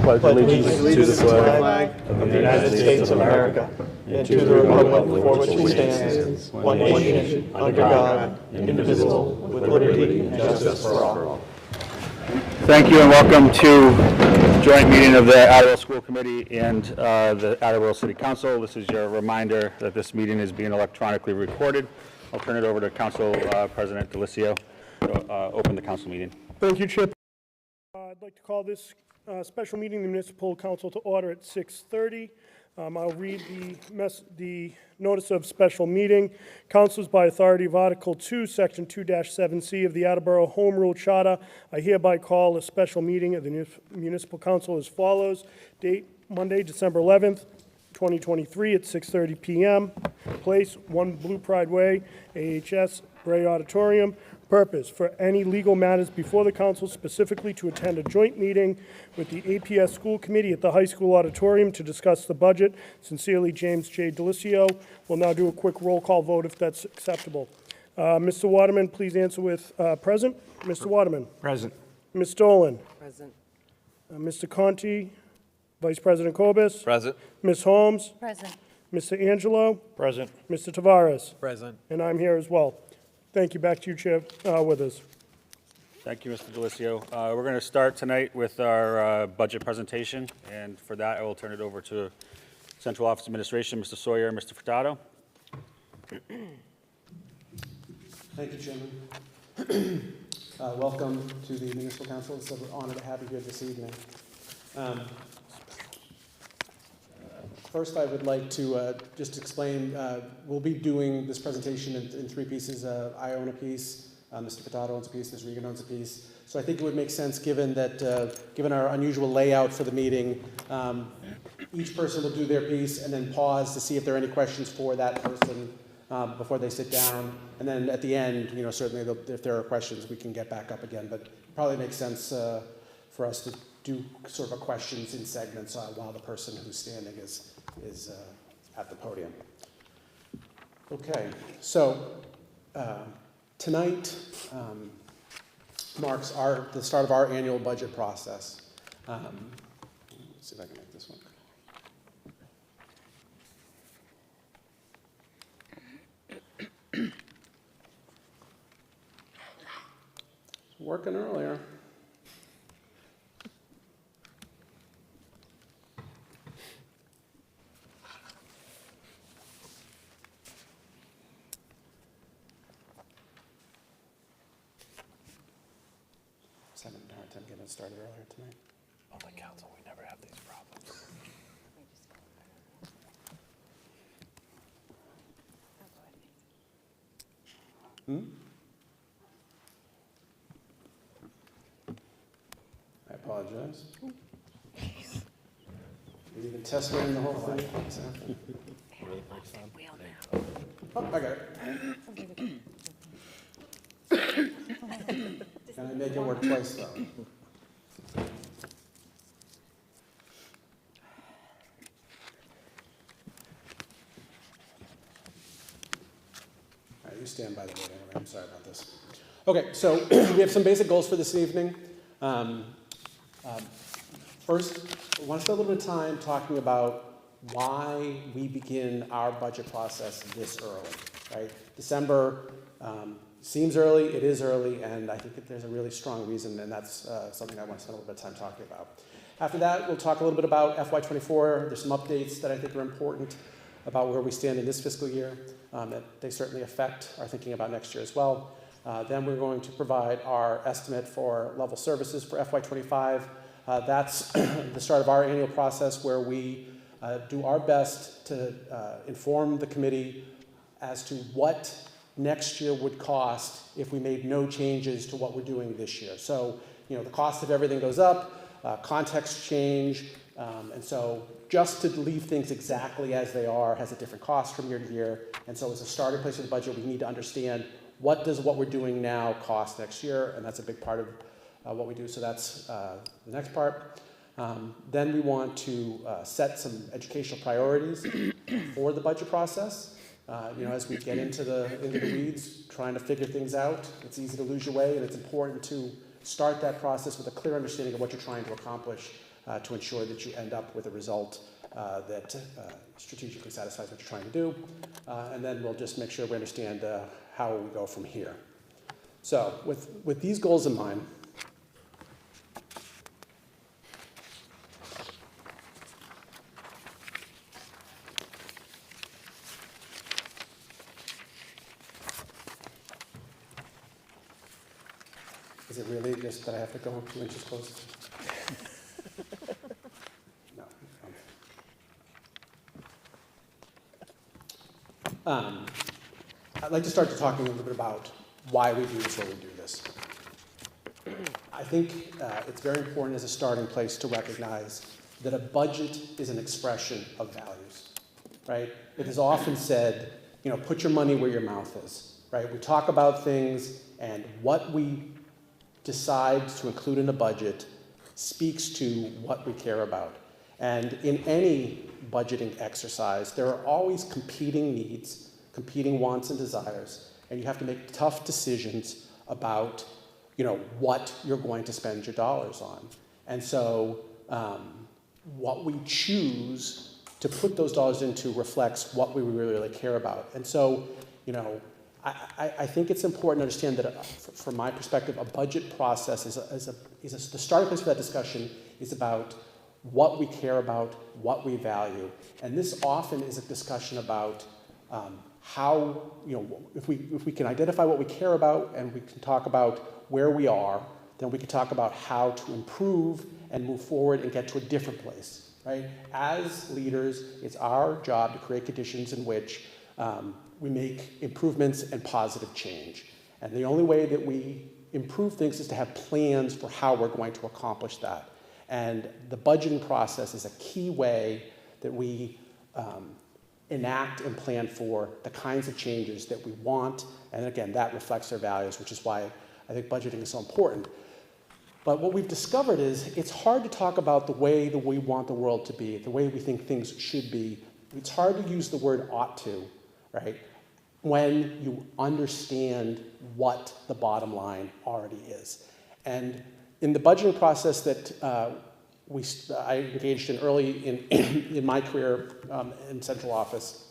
pledge allegiance to the flag of the United States of America and to the republic for which it stands, one nation, under God, indivisible, with liberty and justice for all. Thank you and welcome to the joint meeting of the Attleboro School Committee and the Attleboro City Council. This is your reminder that this meeting is being electronically recorded. I'll turn it over to Council President Delisio to open the council meeting. Thank you, Chip. I'd like to call this special meeting of the Municipal Council to order at 6:30. I'll read the notice of special meeting. Councilors, by authority of Article 2, Section 2-7C of the Attleboro Home Rule Charter, I hereby call a special meeting of the Municipal Council as follows. Date, Monday, December 11th, 2023 at 6:30 p.m. Place, 1 Blue Pride Way, AHS, Bray Auditorium. Purpose, for any legal matters before the council, specifically to attend a joint meeting with the APS School Committee at the High School Auditorium to discuss the budget. Sincerely, James J. Delisio. We'll now do a quick roll call vote if that's acceptable. Mr. Waterman, please answer with present. Mr. Waterman. Present. Ms. Dolan. Present. Mr. Conti. Vice President Kobus. Present. Ms. Holmes. Present. Mr. Angelo. Present. Mr. Tavares. Present. And I'm here as well. Thank you. Back to you, Chair Withers. Thank you, Mr. Delisio. We're going to start tonight with our budget presentation, and for that I will turn it over to Central Office Administration, Mr. Sawyer and Mr. Furtado. Thank you, Chairman. Welcome to the Municipal Council. It's an honor to have you here this evening. First, I would like to just explain, we'll be doing this presentation in 3 pieces. I own a piece, Mr. Furtado owns a piece, Ms. Regan owns a piece. So I think it would make sense, given that, given our unusual layout for the meeting, each person will do their piece and then pause to see if there are any questions for that person before they sit down. And then at the end, you know, certainly if there are questions, we can get back up again. But it probably makes sense for us to do sort of a questions in segments while the person who's standing is at the podium. Okay, so tonight marks the start of our annual budget process. Let's see if I can make this one. It's working earlier. Having a hard time getting it started earlier tonight. Public council, we never have these problems. I apologize. You're even test running the whole thing. Oh, I got it. Can I make it work twice, though? All right, you stand by the way. Anyway. I'm sorry about this. Okay, so we have some basic goals for this evening. First, I want to spend a little bit of time talking about why we begin our budget process this early, right? December seems early, it is early, and I think that there's a really strong reason, and that's something I want to spend a little bit of time talking about. After that, we'll talk a little bit about FY24. There's some updates that I think are important about where we stand in this fiscal year. That they certainly affect our thinking about next year as well. Then we're going to provide our estimate for level services for FY25. That's the start of our annual process where we do our best to inform the committee as to what next year would cost if we made no changes to what we're doing this year. So, you know, the cost of everything goes up, context change, and so just to leave things exactly as they are has a different cost from year to year. And so as a starting place for the budget, we need to understand what does what we're doing now cost next year, and that's a big part of what we do. So that's the next part. Then we want to set some educational priorities for the budget process. As we get into the weeds, trying to figure things out, it's easy to lose your way, and it's important to start that process with a clear understanding of what you're trying to accomplish to ensure that you end up with a result that strategically satisfies what you're trying to do. And then we'll just make sure we understand how we go from here. So with these goals in mind, is it really just that I have to go 2 inches closer? No. I'd like to start to talking a little bit about why we do this, why we do this. I think it's very important as a starting place to recognize that a budget is an expression of values, right? It is often said, you know, put your money where your mouth is, right? We talk about things, and what we decide to include in a budget speaks to what we care about. And in any budgeting exercise, there are always competing needs, competing wants and desires, and you have to make tough decisions about, you know, what you're going to spend your dollars on. And so what we choose to put those dollars into reflects what we really care about. And so, you know, I think it's important to understand that, from my perspective, a budget process the starting place for that discussion is about what we care about, what we value. And this often is a discussion about how, you know, if we can identify what we care about and we can talk about where we are, then we can talk about how to improve and move forward and get to a different place, right? As leaders, it's our job to create conditions in which we make improvements and positive change. And the only way that we improve things is to have plans for how we're going to accomplish that. And the budgeting process is a key way that we enact and plan for the kinds of changes that we want. And again, that reflects our values, which is why I think budgeting is so important. But what we've discovered is it's hard to talk about the way that we want the world to be, the way we think things should be. It's hard to use the word ought to, right, when you understand what the bottom line already is. And in the budgeting process that I engaged in early in my career in central office,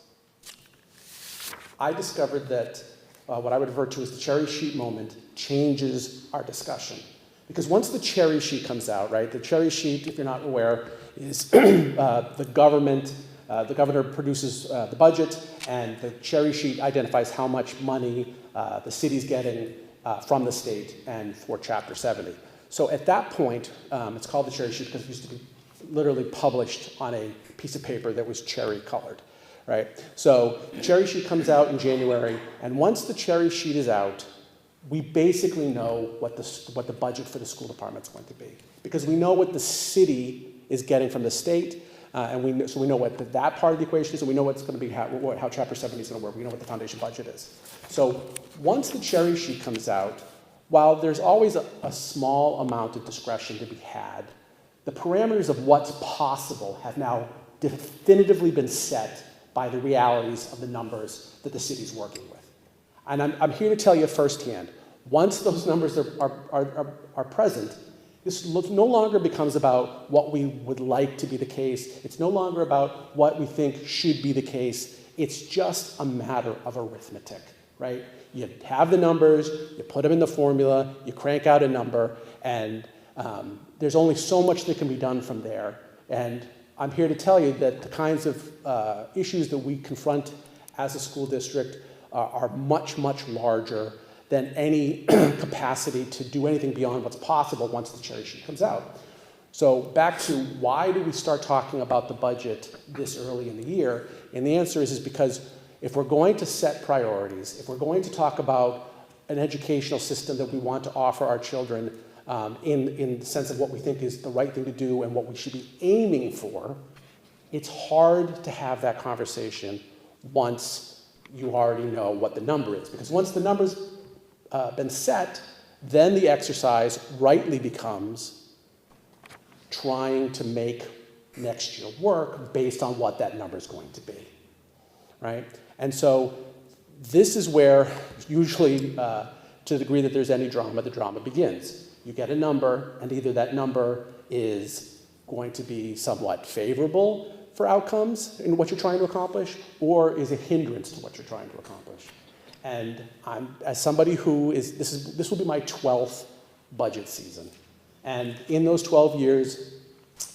I discovered that what I would refer to as the cherry sheet moment changes our discussion. Because once the cherry sheet comes out, right, the cherry sheet, if you're not aware, is the government. The governor produces the budget, and the cherry sheet identifies how much money the city's getting from the state and for Chapter 70. So at that point, it's called the cherry sheet because it used to be literally published on a piece of paper that was cherry colored, right? So the cherry sheet comes out in January, and once the cherry sheet is out, we basically know what the budget for the school department is going to be, because we know what the city is getting from the state. So we know what that part of the equation is, and we know what's going to be how Chapter 70 is going to work. We know what the foundation budget is. So once the cherry sheet comes out, while there's always a small amount of discretion to be had, the parameters of what's possible have now definitively been set by the realities of the numbers that the city's working with. And I'm here to tell you firsthand, once those numbers are present, this no longer becomes about what we would like to be the case. It's no longer about what we think should be the case. It's just a matter of arithmetic, right? You have the numbers, you put them in the formula, you crank out a number, and there's only so much that can be done from there. And I'm here to tell you that the kinds of issues that we confront as a school district are much, much larger than any capacity to do anything beyond what's possible once the cherry sheet comes out. So back to why do we start talking about the budget this early in the year? And the answer is because if we're going to set priorities, if we're going to talk about an educational system that we want to offer our children in the sense of what we think is the right thing to do and what we should be aiming for, it's hard to have that conversation once you already know what the number is. Because once the number's been set, then the exercise rightly becomes trying to make next year work based on what that number is going to be, right? And so this is where usually, to the degree that there's any drama, the drama begins. You get a number, and either that number is going to be somewhat favorable for outcomes in what you're trying to accomplish, or is a hindrance to what you're trying to accomplish? And as somebody who this will be my 12th budget season. And in those 12 years,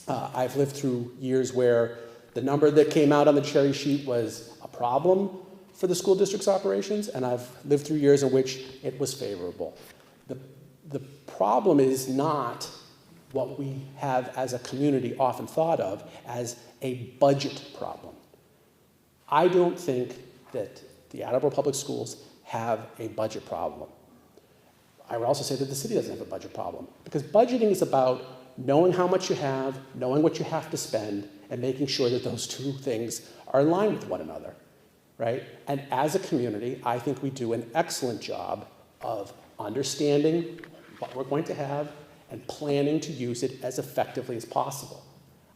I've lived through years where the number that came out on the cherry sheet was a problem for the school district's operations, and I've lived through years in which it was favorable. The problem is not what we have as a community often thought of as a budget problem. I don't think that the Attleboro Public Schools have a budget problem. I would also say that the city doesn't have a budget problem, because budgeting is about knowing how much you have, knowing what you have to spend, and making sure that those two things are in line with one another, right? And as a community, I think we do an excellent job of understanding what we're going to have and planning to use it as effectively as possible.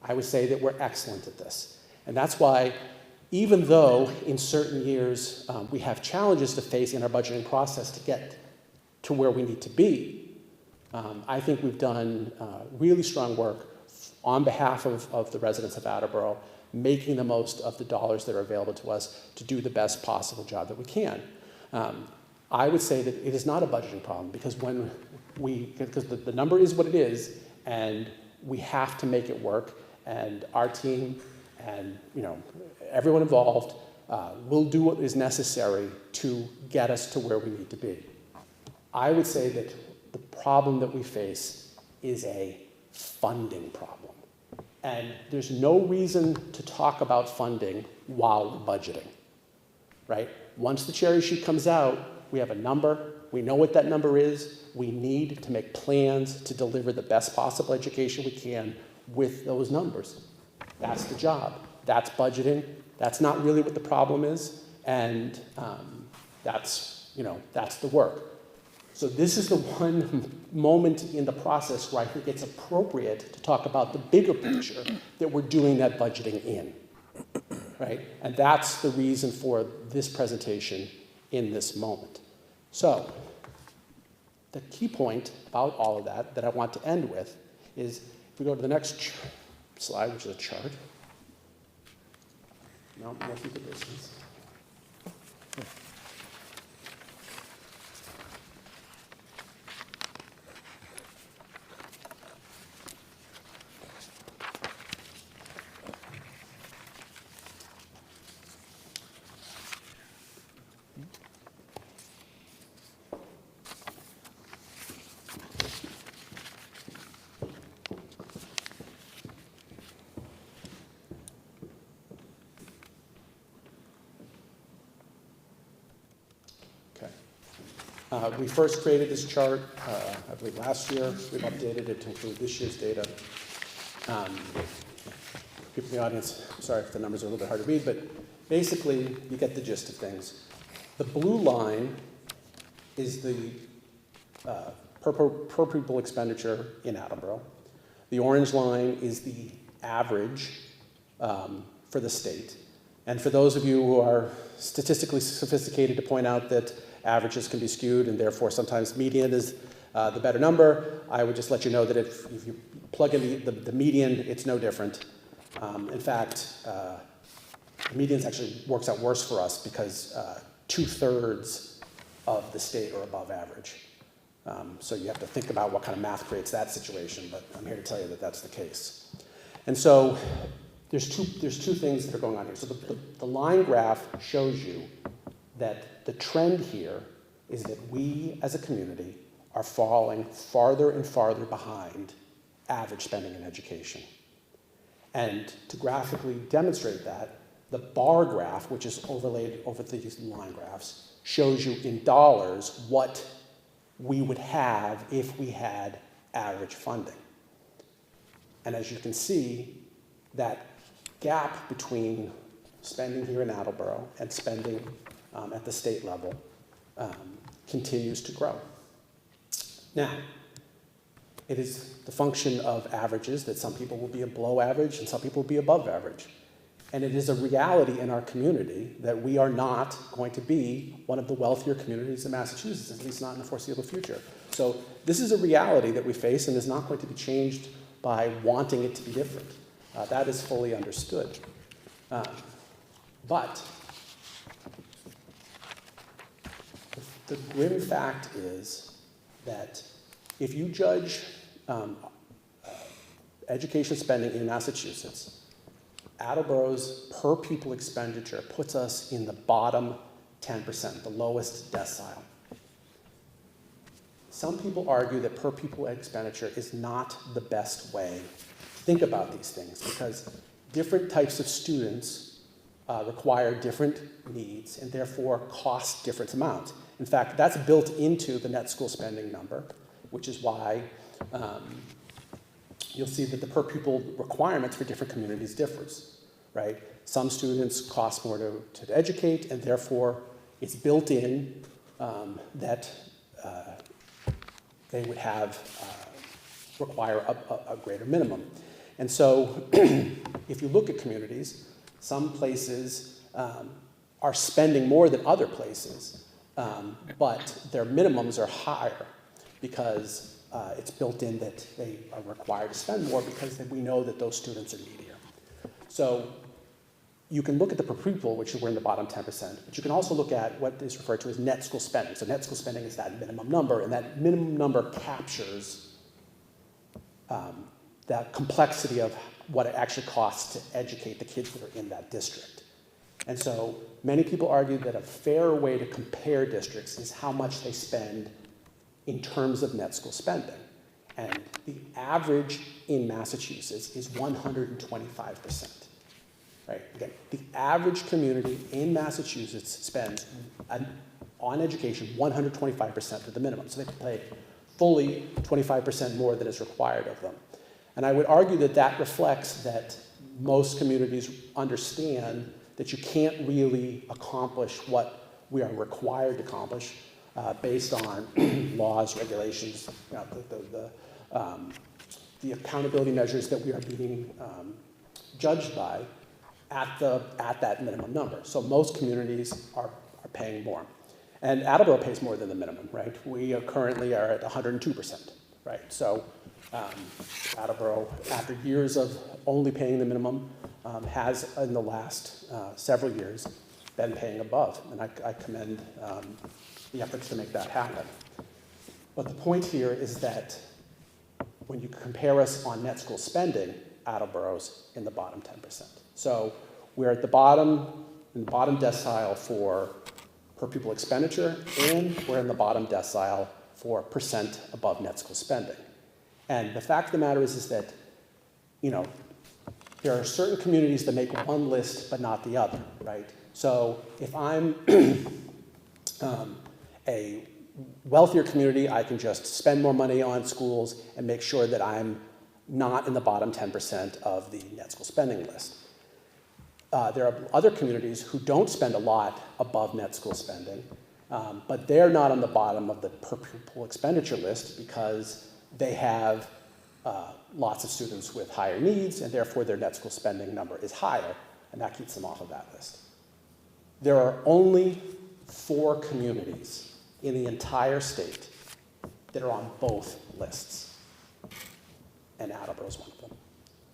I would say that we're excellent at this. And that's why, even though in certain years we have challenges to face in our budgeting process to get to where we need to be, I think we've done really strong work on behalf of the residents of Attleboro, making the most of the dollars that are available to us to do the best possible job that we can. I would say that it is not a budgeting problem, because the number is what it is, and we have to make it work, and our team and everyone involved will do what is necessary to get us to where we need to be. I would say that the problem that we face is a funding problem. And there's no reason to talk about funding while we're budgeting, right? Once the cherry sheet comes out, we have a number, we know what that number is, we need to make plans to deliver the best possible education we can with those numbers. That's the job. That's budgeting. That's not really what the problem is, and that's the work. So this is the one moment in the process where I think it's appropriate to talk about the bigger picture that we're doing that budgeting in, right? And that's the reason for this presentation in this moment. So the key point about all of that I want to end with is, if we go to the next slide, which is a chart. No, nothing to business. We first created this chart, I believe last year. We've updated it to include this year's data. People in the audience, sorry if the numbers are a little bit hard to read, but basically you get the gist of things. The blue line is the per pupil expenditure in Attleboro. The orange line is the average for the state. And for those of you who are statistically sophisticated to point out that averages can be skewed, and therefore sometimes median is the better number, I would just let you know that if you plug in the median, it's no different. In fact, the median actually works out worse for us, because 2/3 of the state are above average. So you have to think about what kind of math creates that situation, but I'm here to tell you that that's the case. And so there's two things that are going on here. So the line graph shows you that the trend here is that we as a community are falling farther and farther behind average spending in education. And to graphically demonstrate that, the bar graph, which is overlaid over these line graphs, shows you in dollars what we would have if we had average funding. And as you can see, that gap between spending here in Attleboro and spending at the state level continues to grow. Now, it is the function of averages that some people will be below average and some people will be above average. And it is a reality in our community that we are not going to be one of the wealthier communities in Massachusetts, at least not in the foreseeable future. So this is a reality that we face, and is not going to be changed by wanting it to be different. That is fully understood. But the grim fact is that if you judge education spending in Massachusetts, Attleboro's per pupil expenditure puts us in the bottom 10%, the lowest decile. Some people argue that per pupil expenditure is not the best way to think about these things because different types of students require different needs and therefore cost different amounts. In fact, that's built into the net school spending number, which is why you'll see that the per pupil requirements for different communities differs, right? Some students cost more to educate, and therefore it's built in that they would have require a greater minimum. And so if you look at communities, some places are spending more than other places, but their minimums are higher because it's built in that they are required to spend more because we know that those students are needier. So you can look at the per pupil, which we're in the bottom 10%, but you can also look at what is referred to as net school spending. So net school spending is that minimum number, and that minimum number captures that complexity of what it actually costs to educate the kids that are in that district. And so many people argue that a fair way to compare districts is how much they spend in terms of net school spending. And the average in Massachusetts is 125%. Right? Again, the average community in Massachusetts spends on education 125% of the minimum. So they pay fully 25% more than is required of them. And I would argue that that reflects that most communities understand that you can't really accomplish what we are required to accomplish based on laws, regulations, you know, the accountability measures that we are being judged by at that minimum number. So most communities are paying more. And Attleboro pays more than the minimum, right? We currently are at 102%, right? So Attleboro, after years of only paying the minimum, has in the last several years been paying above. And I commend the efforts to make that happen. But the point here is that when you compare us on net school spending, Attleboro's in the bottom 10%. So we're at the bottom, in the bottom decile for per pupil expenditure, and we're in the bottom decile for percent above net school spending. And the fact of the matter is that, you know, there are certain communities that make one list but not the other, right? So if I'm a wealthier community, I can just spend more money on schools and make sure that I'm not in the bottom 10% of the net school spending list. There are other communities who don't spend a lot above net school spending, but they're not on the bottom of the per pupil expenditure list because they have lots of students with higher needs, and therefore their net school spending number is higher, and that keeps them off of that list. There are only 4 communities in the entire state that are on both lists, and Attleboro is one of them.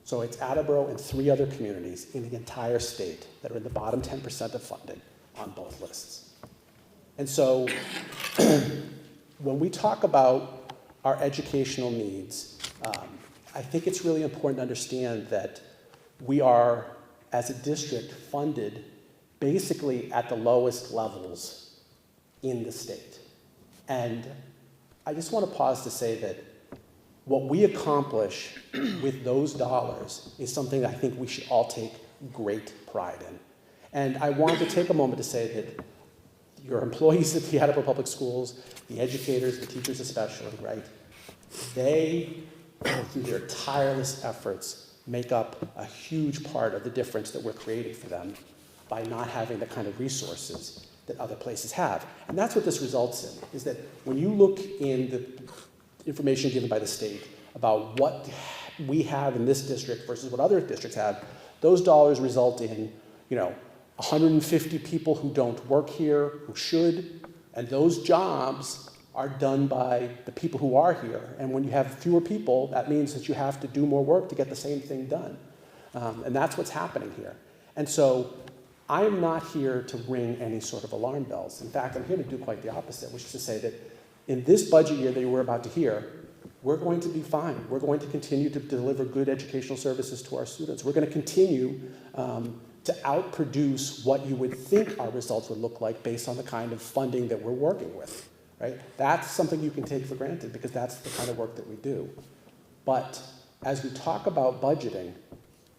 So it's Attleboro and 3 other communities in the entire state that are in the bottom 10% of funding on both lists. And so when we talk about our educational needs, I think it's really important to understand that we are, as a district, funded basically at the lowest levels in the state. And I just want to pause to say that what we accomplish with those dollars is something that I think we should all take great pride in. And I want to take a moment to say that your employees at the Attleboro Public Schools, the educators, the teachers especially, right, they, through their tireless efforts, make up a huge part of the difference that we're creating for them by not having the kind of resources that other places have. And that's what this results in, is that when you look in the information given by the state about what we have in this district versus what other districts have, those dollars result in, you know, 150 people who don't work here, who should, and those jobs are done by the people who are here. And when you have fewer people, that means that you have to do more work to get the same thing done. And that's what's happening here. And so I'm not here to ring any sort of alarm bells. In fact, I'm here to do quite the opposite, which is to say that in this budget year that we're about to hear, we're going to be fine. We're going to continue to deliver good educational services to our students. We're going to continue to outproduce what you would think our results would look like based on the kind of funding that we're working with, right? That's something you can take for granted because that's the kind of work that we do. But as we talk about budgeting,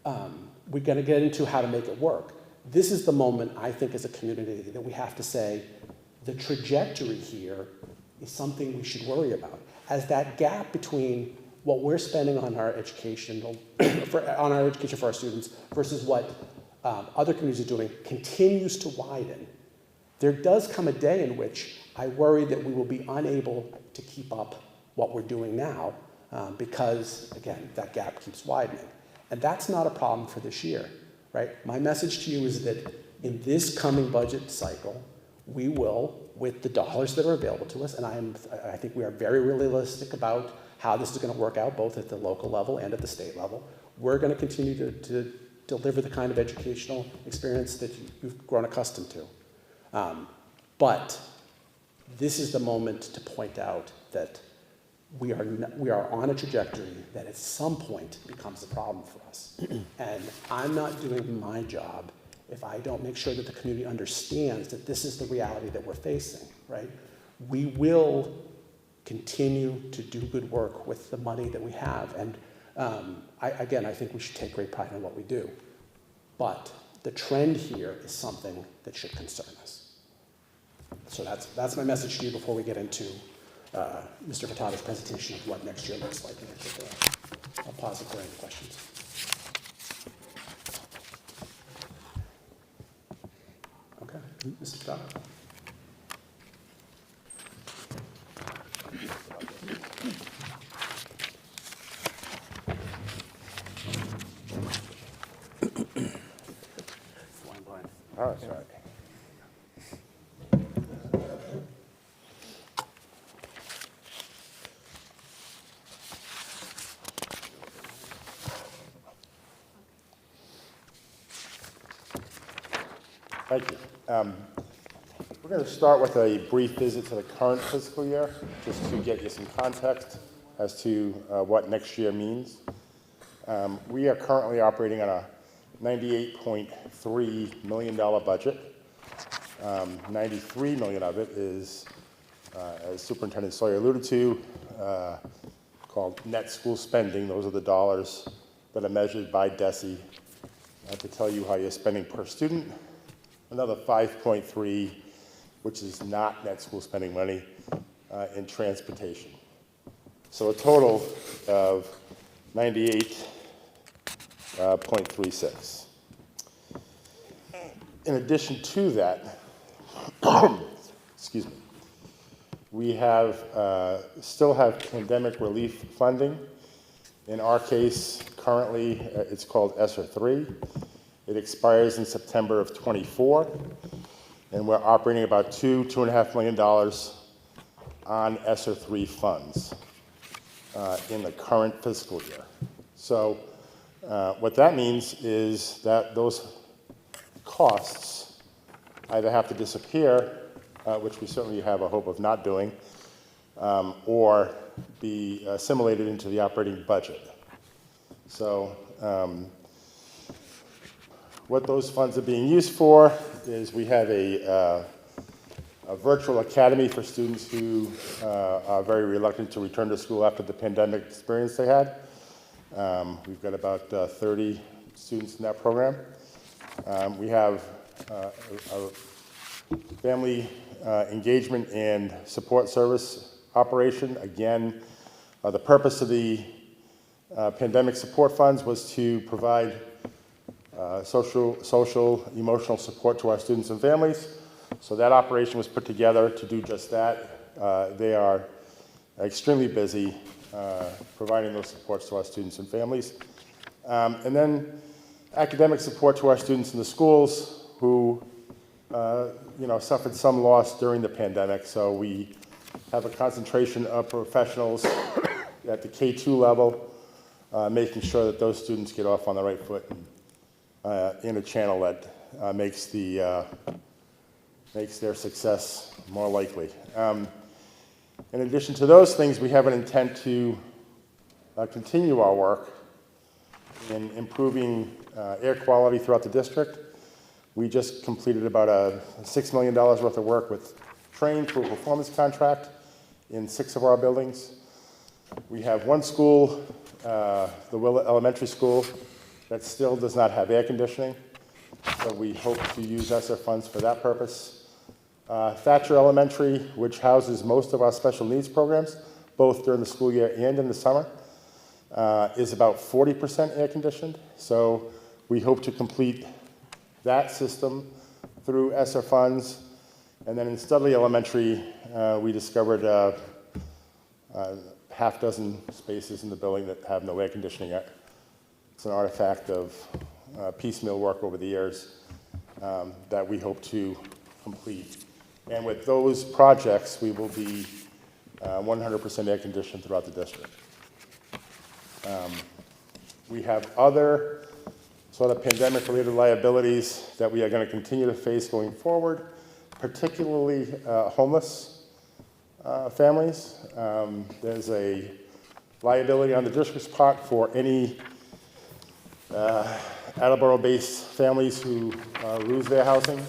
we're going to get into how to make it work. This is the moment, I think, as a community that we have to say, the trajectory here is something we should worry about. As that gap between what we're spending on our education, for our students versus what other communities are doing continues to widen, there does come a day in which I worry that we will be unable to keep up what we're doing now because, again, that gap keeps widening. And that's not a problem for this year, right? My message to you is that in this coming budget cycle, we will, with the dollars that are available to us, and I think we are very realistic about how this is going to work out, both at the local level and at the state level, we're going to continue to deliver the kind of educational experience that you've grown accustomed to. But this is the moment to point out that we are on a trajectory that at some point becomes a problem for us. And I'm not doing my job if I don't make sure that the community understands that this is the reality that we're facing, right? We will continue to do good work with the money that we have. And I think we should take great pride in what we do. But the trend here is something that should concern us. So that's my message to you before we get into Mr. Furtado's presentation of what next year looks like. I'll pause if there are any questions. Okay, Mr. Furtado. Oh, that's right. Thank you. We're going to start with a brief visit to the current fiscal year, just to get you some context as to what next year means. We are currently operating on a $98.3 million budget. $93 million of it is, as Superintendent Sawyer alluded to, called net school spending. Those are the dollars that are measured by DESE to tell you how you're spending per student. Another 5.3, which is not net school spending money, in transportation. So a total of 98.36. In addition to that, excuse me, we still have pandemic relief funding. In our case, currently, it's called ESSER 3. It expires in September of '24, and we're operating about $2.5 million on ESSER 3 funds in the current fiscal year. So what that means is that those costs either have to disappear, which we certainly have a hope of not doing, or be assimilated into the operating budget. So what those funds are being used for is we have a virtual academy for students who are very reluctant to return to school after the pandemic experience they had. We've got about 30 students in that program. We have a family engagement and support service operation. Again, the purpose of the pandemic support funds was to provide social, emotional support to our students and families. So that operation was put together to do just that. They are extremely busy providing those supports to our students and families. And then academic support to our students in the schools who suffered some loss during the pandemic. So we have a concentration of professionals at the K-2 level, making sure that those students get off on the right foot and in a channel that makes their success more likely. In addition to those things, we have an intent to continue our work in improving air quality throughout the district. We just completed about $6 million worth of work with Train through a performance contract in 6 of our buildings. We have one school, the Willett Elementary School, that still does not have air conditioning, so we hope to use ESSER funds for that purpose. Thatcher Elementary, which houses most of our special needs programs, both during the school year and in the summer, is about 40% air conditioned. So we hope to complete that system through ESSER funds. And then in Studley Elementary, we discovered half dozen spaces in the building that have no air conditioning yet. It's an artifact of piecemeal work over the years that we hope to complete. And with those projects, we will be 100% air conditioned throughout the district. We have other sort of pandemic-related liabilities that we are going to continue to face going forward, particularly homeless families. There's a liability on the district's part for any Attleboro-based families who lose their housing.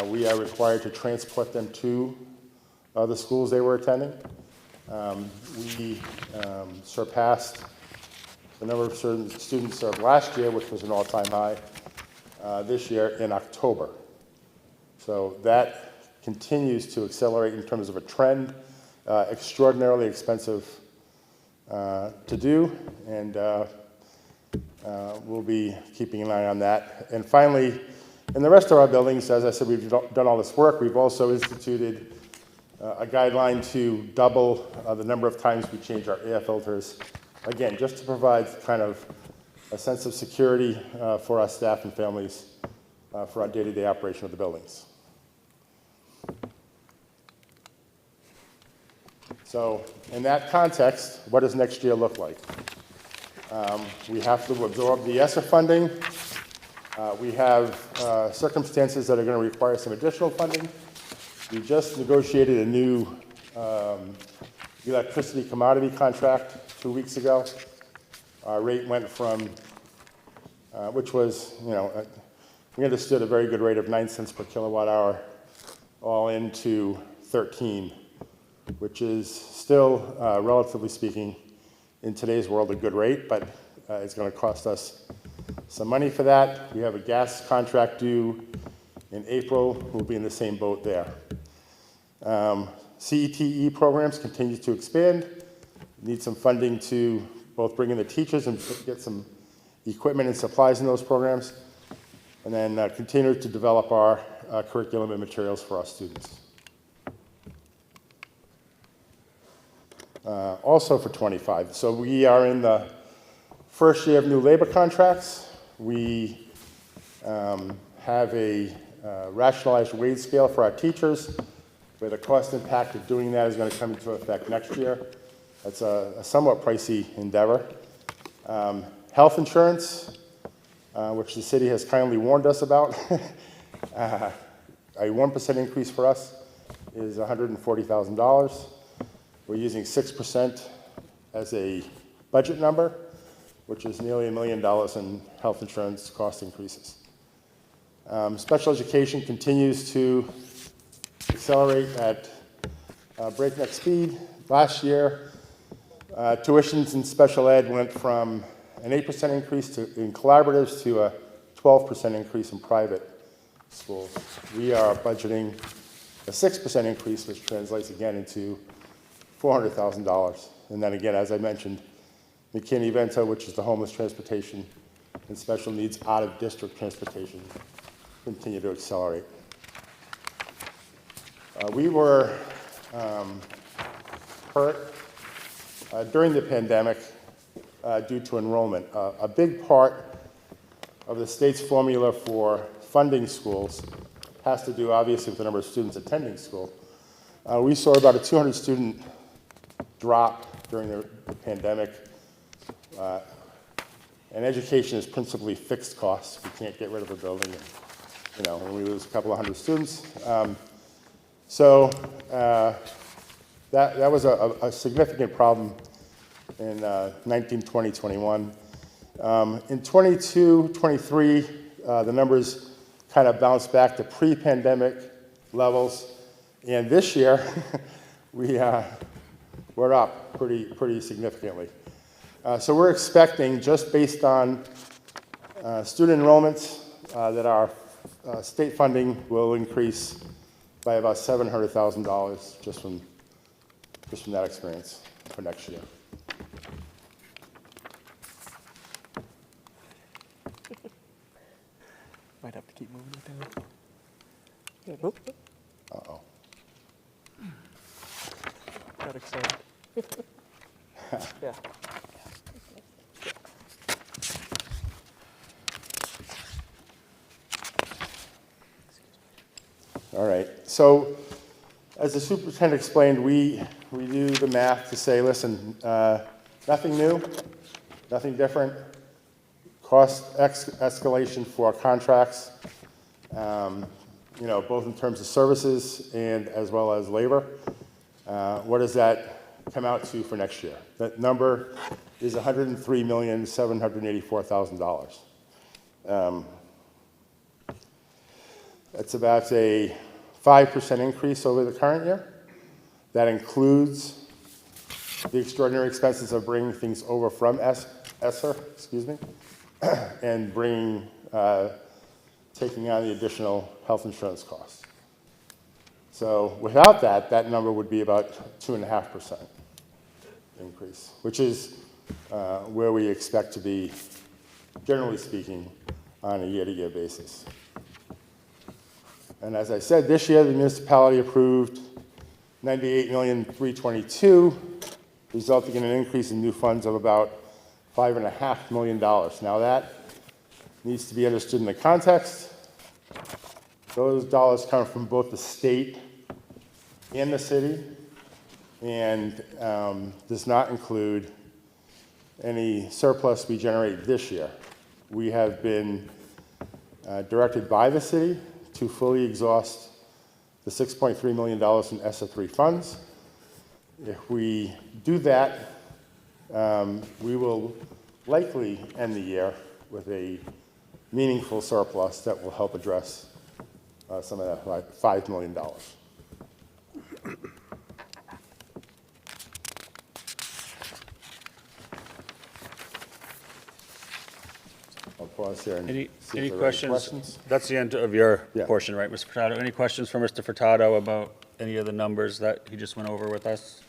We are required to transport them to the schools they were attending. We surpassed the number of students served last year, which was an all-time high, this year in October. So that continues to accelerate in terms of a trend, extraordinarily expensive to do, and we'll be keeping an eye on that. And finally, in the rest of our buildings, as I said, we've done all this work. We've also instituted a guideline to double the number of times we change our air filters. Again, just to provide kind of a sense of security for our staff and families for our day-to-day operation of the buildings. So in that context, what does next year look like? We have to absorb the ESSER funding. We have circumstances that are going to require some additional funding. We just negotiated a new electricity commodity contract 2 weeks ago. Our rate went from, which was, we understood a very good rate of 9 cents per kilowatt hour, all into 13, which is still, relatively speaking, in today's world, a good rate, but it's going to cost us some money for that. We have a gas contract due in April. We'll be in the same boat there. CETE programs continue to expand. Need some funding to both bring in the teachers and get some equipment and supplies in those programs, and then continue to develop our curriculum and materials for our students. Also for 25, so we are in the first year of new labor contracts. We have a rationalized wage scale for our teachers, where the cost impact of doing that is going to come into effect next year. That's a somewhat pricey endeavor. Health insurance, which the city has kindly warned us about, a 1% increase for us is $140,000. We're using 6% as a budget number, which is nearly $1 million in health insurance cost increases. Special education continues to accelerate at breakneck speed. Last year, tuitions in special ed went from an 8% increase in collaboratives to a 12% increase in private schools. We are budgeting a 6% increase, which translates again into $400,000. And then again, as I mentioned, McKinney-Vento, which is the homeless transportation and special needs out-of-district transportation, continue to accelerate. We were hurt during the pandemic due to enrollment. A big part of the state's formula for funding schools has to do, obviously, with the number of students attending school. We saw about a 200 student drop during the pandemic. And education is principally fixed costs. We can't get rid of a building, when we lose a couple of hundred students. So that was a significant problem in 19, 20, 21. In 22, 23, the numbers kind of bounced back to pre-pandemic levels. And this year, we're up pretty significantly. So we're expecting, just based on student enrollments, that our state funding will increase by about $700,000 just from that experience for next year. Might have to keep moving it down. Yeah, oop. Uh-oh. Got excited. Yeah. All right. So, as the superintendent explained, we do the math to say, listen, nothing new, nothing different. Cost escalation for our contracts, both in terms of services and as well as labor. What does that come out to for next year? That number is $103,784,000. That's about a 5% increase over the current year. That includes the extraordinary expenses of bringing things over from ESSER, and taking on the additional health insurance costs. So without that, that number would be about 2.5% increase, which is where we expect to be, generally speaking, on a year-to-year basis. And as I said, this year the municipality approved $98,322,000, resulting in an increase in new funds of about $5.5 million. Now that needs to be understood in the context. Those dollars come from both the state and the city, and does not include any surplus we generate this year. We have been directed by the city to fully exhaust the $6.3 million in ESSER 3 funds. If we do that, we will likely end the year with a meaningful surplus that will help address some of that $5 million. I'll pause here and Any see if there are questions? That's the end of your Yeah. portion, right, Mr. Furtado? Any questions for Mr. Furtado about any of the numbers that he just went over with us?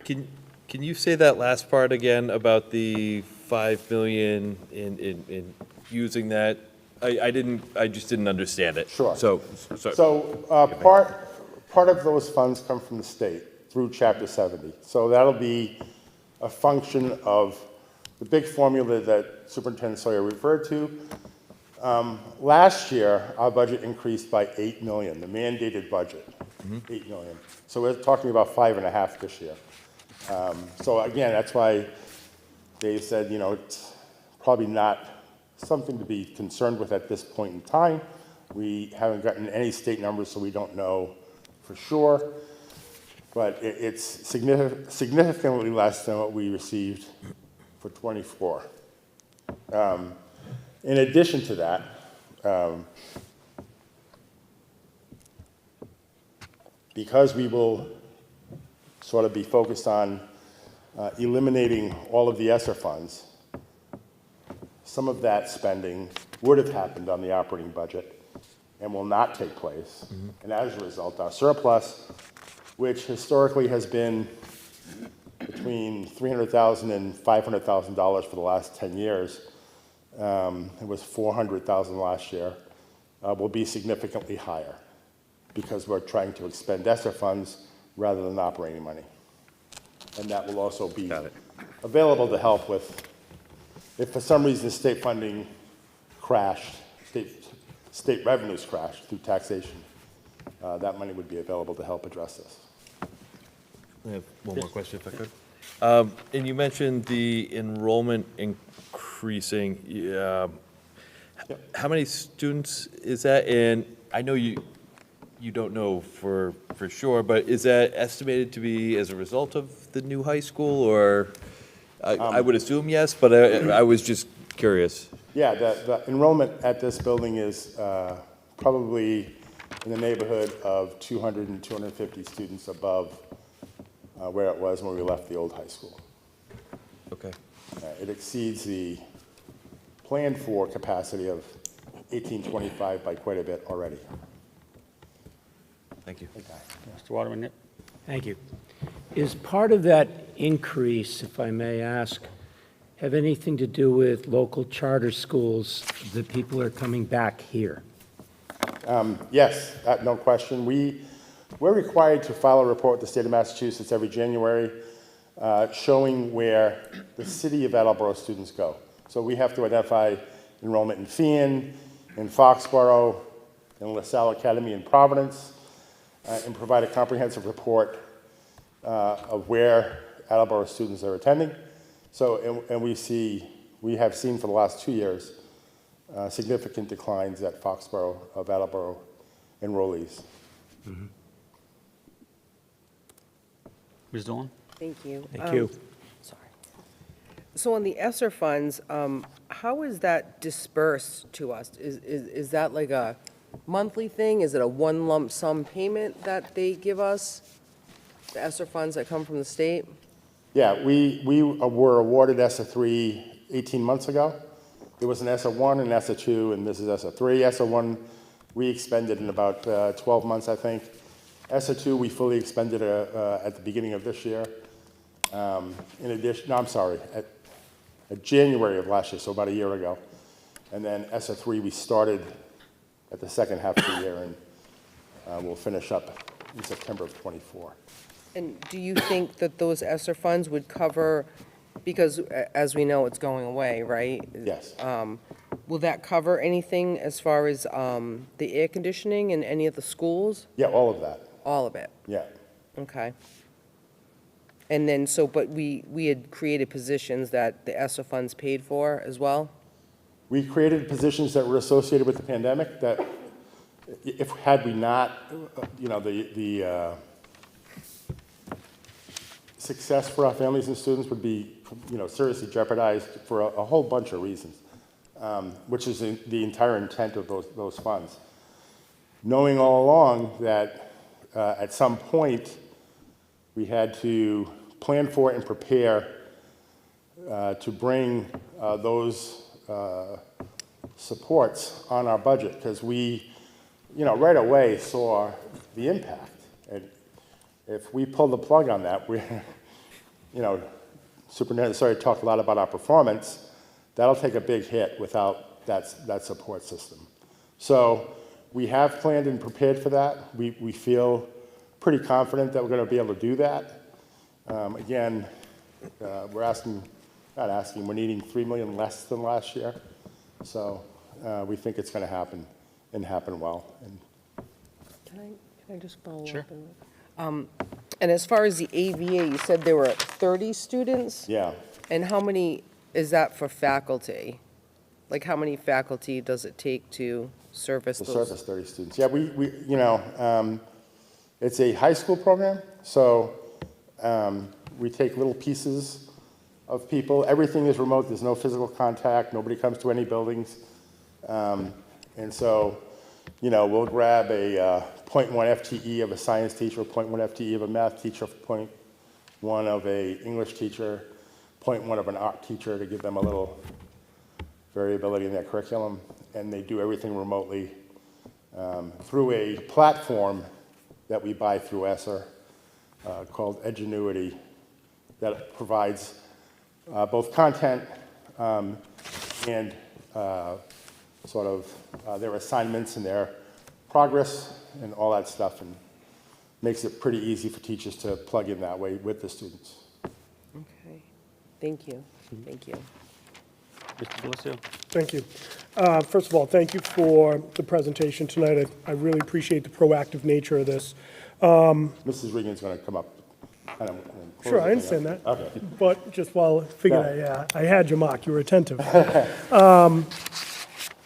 Can you say that last part again about the 5 million in using that? I just didn't understand it. Sure. So Part of those funds come from the state through Chapter 70. So that'll be a function of the big formula that Superintendent Sawyer referred to. Last year, our budget increased by $8 million, the mandated budget, $8 million. So we're talking about 5.5 this year. So again, that's why Dave said, it's probably not something to be concerned with at this point in time. We haven't gotten any state numbers, so we don't know for sure. But it's significantly less than what we received for 24. In addition to that, because we will sort of be focused on eliminating all of the ESSER funds, some of that spending would have happened on the operating budget and will not take place. And as a result, our surplus, which historically has been between $300,000 and $500,000 for the last 10 years, it was $400,000 last year, will be significantly higher because we're trying to expend ESSER funds rather than operating money. And that will also be available to help with, if for some reason state funding crashed, state revenues crashed through taxation, that money would be available to help address this. I have one more question if I could. And you mentioned the enrollment increasing. How many students is that? And I know you don't know for sure, but is that estimated to be as a result of the new high school, or I would assume yes, but I was just curious. Yeah, the enrollment at this building is probably in the neighborhood of 200 and 250 students above where it was when we left the old high school. Okay. It exceeds the planned for capacity of 1825 by quite a bit already. Thank you. Mr. Waterman, yep. Thank you. Is part of that increase, if I may ask, have anything to do with local charter schools, that people are coming back here? Yes, no question. We're required to file a report with the state of Massachusetts every January showing where the city of Attleboro students go. So we have to identify enrollment in Feehan, in Foxborough, in LaSalle Academy in Providence, and provide a comprehensive report of where Attleboro students are attending. So, and we have seen for the last 2 years significant declines at Foxborough of Attleboro enrollees. Mm-hmm. Ms. Dolan? Thank you. Thank you. Sorry. So on the ESSER funds, how is that dispersed to us? Is that like a monthly thing? Is it a one lump sum payment that they give us? The ESSER funds that come from the state? Yeah, we were awarded ESSER 3 18 months ago. There was an ESSER 1 and ESSER 2, and this is ESSER 3. ESSER 1 we expended in about 12 months, I think. ESSER 2 we fully expended at the beginning of this year. In addition, no, I'm sorry, at January of last year, so about a year ago. And then ESSER 3 we started at the second half of the year, and we'll finish up in September of '24. And do you think that those ESSER funds would cover, because as we know, it's going away, right? Yes. Will that cover anything as far as the air conditioning in any of the schools? Yeah, all of that. All of it? Yeah. Okay. And then, so, but we had created positions that the ESSER funds paid for as well? We created positions that were associated with the pandemic that, had we not, the success for our families and students would be, seriously jeopardized for a whole bunch of reasons, which is the entire intent of those funds. Knowing all along that at some point we had to plan for and prepare to bring those supports on our budget, because we, right away saw the impact. And if we pull the plug on that, Superintendent Sawyer talked a lot about our performance. That'll take a big hit without that support system. So we have planned and prepared for that. We feel pretty confident that we're going to be able to do that. Again, we're needing $3 million less than last year. So we think it's going to happen and happen well. And Can I just follow Sure. up? And as far as the AVA, you said there were 30 students? yeah, And how many is that for faculty? Like, how many faculty does it take to service to those? service 30 students. Yeah, it's a high school program, so we take little pieces of people. Everything is remote. There's no physical contact. Nobody comes to any buildings. And so, we'll grab a 0.1 FTE of a science teacher, 0.1 FTE of a math teacher, 0.1 of a English teacher, 0.1 of an art teacher to give them a little variability in their curriculum. And they do everything remotely through a platform that we buy through ESSER called Edgenuity, that provides both content and their assignments and their progress and all that stuff, and makes it pretty easy for teachers to plug in that way with the students. Okay, thank you, thank you. Mr. Delissio? Thank you. First of all, thank you for the presentation tonight. I really appreciate the proactive nature of this. Mrs. Regan's going to come up. kind of close Sure, I the thing understand up. that. Okay. But just while, figured I had you, Mark, you were attentive.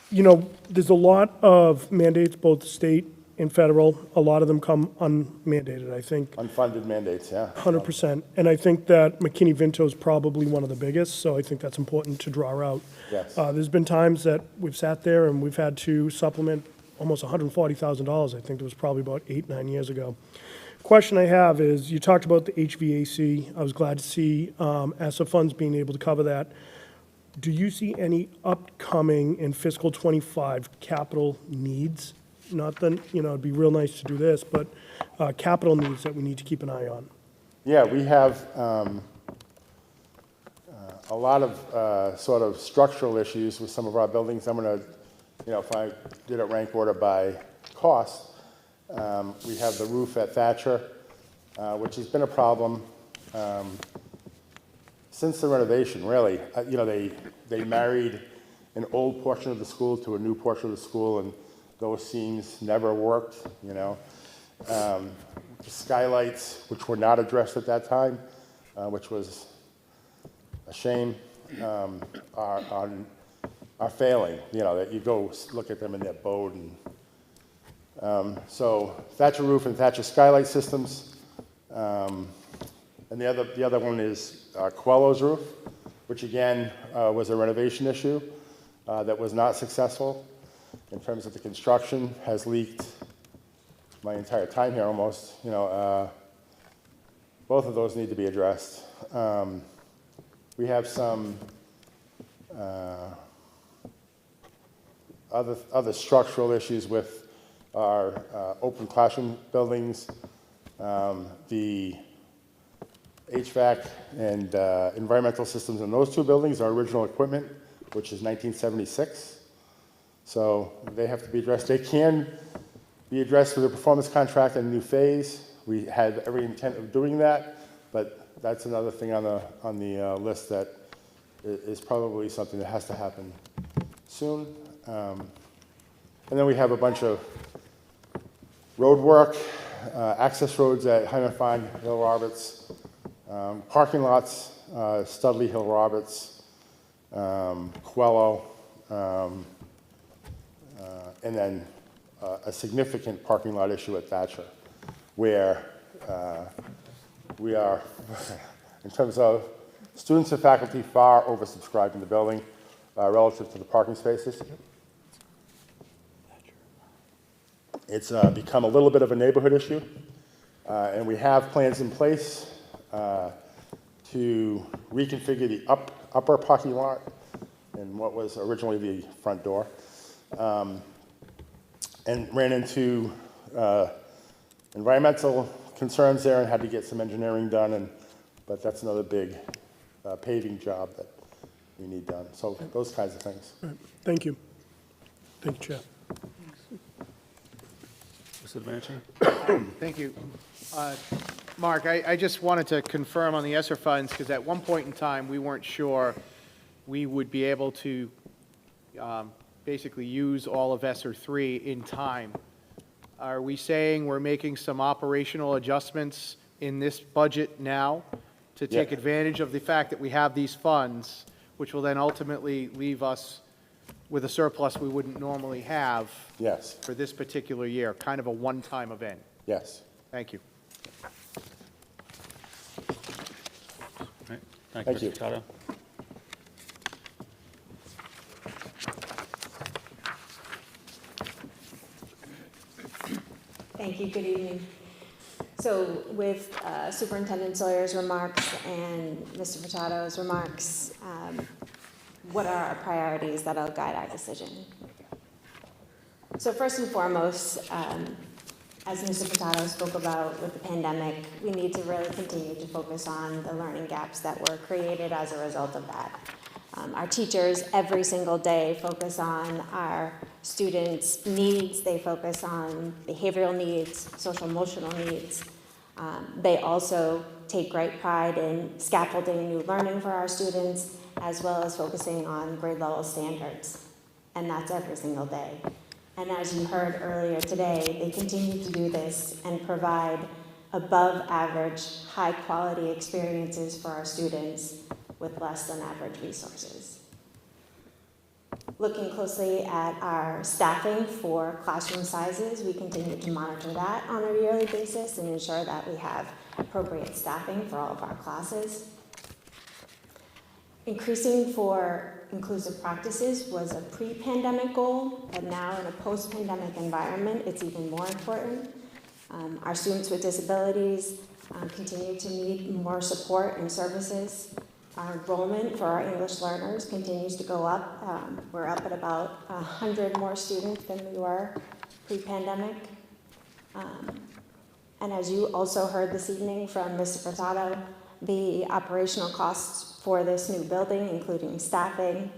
You know, there's a lot of mandates, both state and federal. A lot of them come unmandated, I think. Unfunded mandates, yeah. 100%. And I think that McKinney-Vento is probably one of the biggest, so I think that's important to draw out. Yes. There's been times that we've sat there and we've had to supplement almost $140,000. I think it was probably about 8, 9 years ago. Question I have is, you talked about the HVAC. I was glad to see ESSA funds being able to cover that. Do you see any upcoming in fiscal '25 capital needs? Not that, you know, it'd be real nice to do this, but capital needs that we need to keep an eye on. Yeah, we have a lot of sort of structural issues with some of our buildings. I'm going to, you know, if I did a rank order by cost, we have the roof at Thatcher, which has been a problem since the renovation, really. You know, they married an old portion of the school to a new portion of the school, and those seams never worked, you know. The skylights, which were not addressed at that time, which was a shame, are failing. You know, that you go look at them and they're bowed. And, so Thatcher roof and Thatcher skylight systems. And the other one is Quello's roof, which again was a renovation issue that was not successful in terms of the construction, has leaked my entire time here almost. You know, both of those need to be addressed. We have some other structural issues with our open classroom buildings, the HVAC and environmental systems in those two buildings are original equipment, which is 1976. So they have to be addressed. They can be addressed through the performance contract and new phase. We had every intent of doing that, but that's another thing on the list that is probably something that has to happen soon. And then we have a bunch of road work, access roads at Hyman Fine, Hill Roberts, parking lots, Studley, Hill Roberts, Quello, and then a significant parking lot issue at Thatcher, where we are, in terms of students and faculty, far oversubscribed in the building relative to the parking spaces. It's become a little bit of a neighborhood issue, and we have plans in place to reconfigure the upper parking lot in what was originally the front door, and ran into environmental concerns there and had to get some engineering done, but that's another big paving job that we need done. So those kinds of things. All right. Thank you. Thank you, Chair. Mr. Manager? Thank you. Mark, I just wanted to confirm on the ESSER funds, because at one point in time, we weren't sure we would be able to basically use all of ESSER 3 in time. Are we saying we're making some operational adjustments in this budget now to take advantage of the fact that we have these funds, which will then ultimately leave us with a surplus we wouldn't normally have? Yes, For this particular year, kind of a one-time event? yes. Thank you. All right. Thank you. Mr. Furtado. Thank you. Good evening. So with Superintendent Sawyer's remarks and Mr. Furtado's remarks, what are our priorities that'll guide our decision? So first and foremost, as Mr. Furtado spoke about with the pandemic, we need to really continue to focus on the learning gaps that were created as a result of that. Our teachers every single day focus on our students' needs. They focus on behavioral needs, social emotional needs. They also take great pride in scaffolding new learning for our students as well as focusing on grade level standards. And that's every single day. And as you heard earlier today, they continue to do this and provide above average, high quality experiences for our students with less than average resources. Looking closely at our staffing for classroom sizes, we continue to monitor that on a yearly basis and ensure that we have appropriate staffing for all of our classes. Increasing for inclusive practices was a pre-pandemic goal, but now in a post-pandemic environment, it's even more important. Our students with disabilities continue to need more support and services. Our enrollment for our English learners continues to go up. We're up at about 100 more students than we were pre-pandemic. And as you also heard this evening from Mr. Furtado, the operational costs for this new building, including staffing,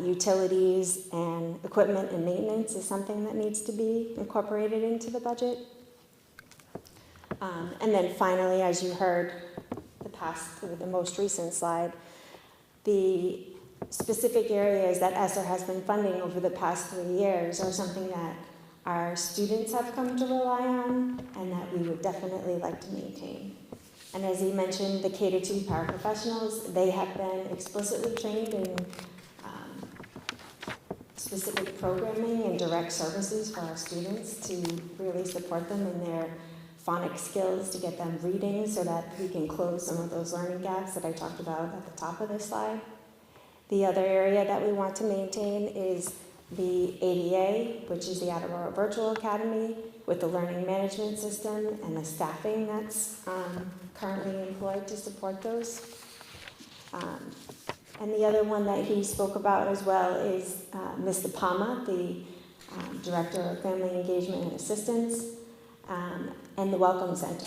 utilities, and equipment and maintenance, is something that needs to be incorporated into the budget. And then finally, as you heard the most recent slide, the specific areas that ESSER has been funding over the past 3 years are something that our students have come to rely on and that we would definitely like to maintain. And as he mentioned, the K-2 paraprofessionals, they have been explicitly trained in specific programming and direct services for our students to really support them in their phonics skills, to get them reading so that we can close some of those learning gaps that I talked about at the top of this slide. The other area that we want to maintain is the ADA, which is the Attleboro Virtual Academy, with the learning management system and the staffing that's currently employed to support those. And the other one that he spoke about as well is Ms. Palma, the Director of Family Engagement and Assistance, and the Welcome Center.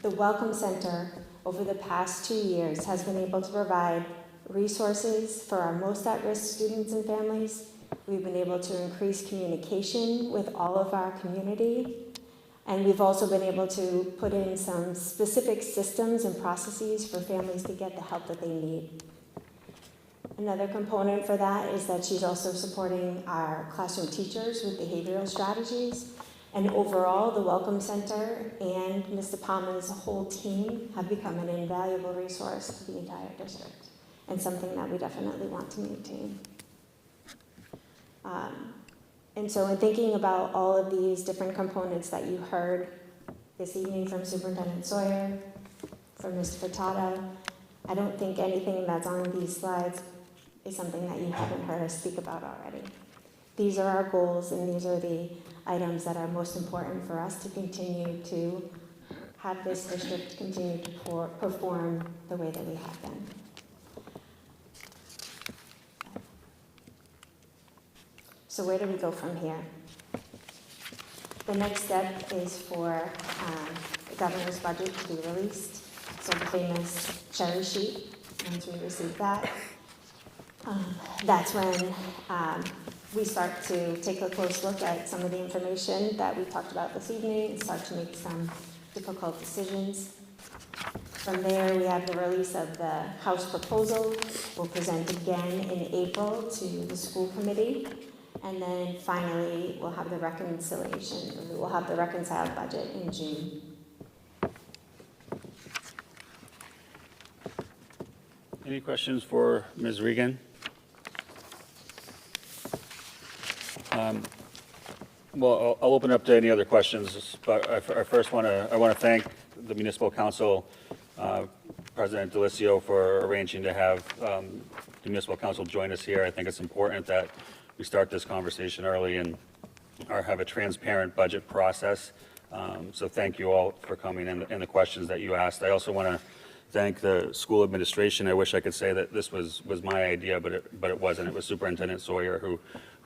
The Welcome Center, over the past 2 years, has been able to provide resources for our most at-risk students and families. We've been able to increase communication with all of our community, and we've also been able to put in some specific systems and processes for families to get the help that they need. Another component for that is that she's also supporting our classroom teachers with behavioral strategies. And overall, the Welcome Center and Mr. Palmer's whole team have become an invaluable resource to the entire district, and something that we definitely want to maintain. And so in thinking about all of these different components that you heard this evening from Superintendent Sawyer, from Mr. Furtado, I don't think anything that's on these slides is something that you haven't heard us speak about already. These are our goals, and these are the items that are most important for us to continue to have this district continue to perform the way that we have been. So where do we go from here? The next step is for the governor's budget to be released. So the famous cherry sheet, once we receive that, that's when we start to take a close look at some of the information that we talked about this evening and start to make some difficult decisions. From there, we have the release of the House proposal. We'll present again in April to the school committee. And then finally, we'll have the we'll have the reconciled budget in June. Any questions for Ms. Regan? Well, I'll open up to any other questions, but I first want to thank the Municipal Council, President Delicio, for arranging to have the Municipal Council join us here. I think it's important that we start this conversation early and have a transparent budget process. So thank you all for coming and the questions that you asked. I also want to thank the school administration. I wish I could say that this was my idea, but it wasn't. It was Superintendent Sawyer who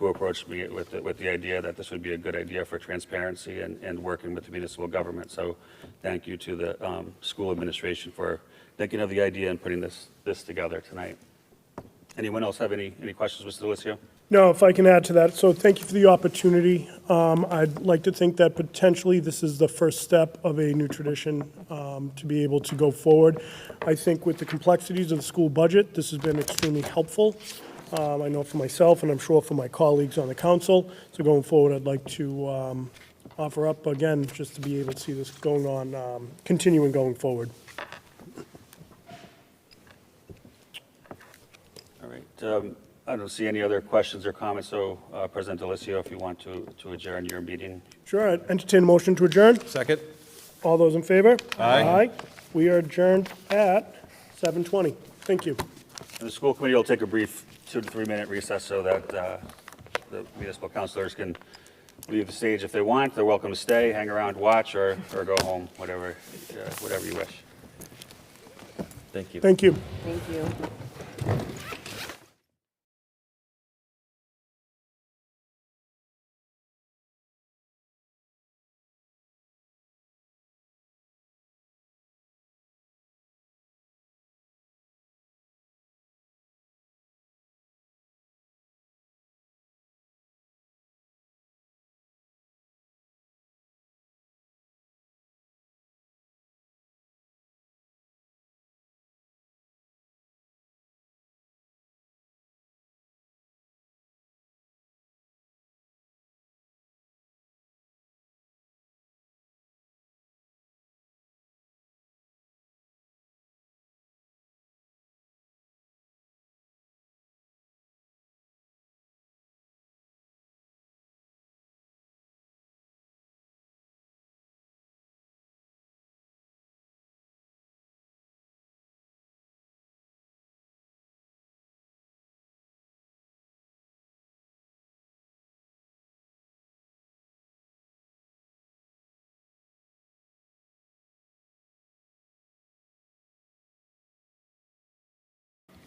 approached me with the idea that this would be a good idea for transparency and working with the municipal government. So thank you to the school administration for thinking of the idea and putting this together tonight. Anyone else have any questions, Mr. Delicio? No, if I can add to that, so thank you for the opportunity. I'd like to think that potentially this is the first step of a new tradition to be able to go forward. I think with the complexities of the school budget, this has been extremely helpful. I know for myself, and I'm sure for my colleagues on the council. So going forward, I'd like to offer up again, just to be able to see this going on, continuing going forward. All right. I don't see any other questions or comments, so President Delicio, if you want to adjourn your meeting. Sure, I'd entertain a motion to adjourn. Second? All those in favor? Aye. We are adjourned at 7:20. Thank you. And the school committee will take a brief 2 to 3 minute recess so that the municipal councilors can leave the stage if they want. They're welcome to stay, hang around, watch, or go home, whatever you wish. Thank you. Thank you. Thank you.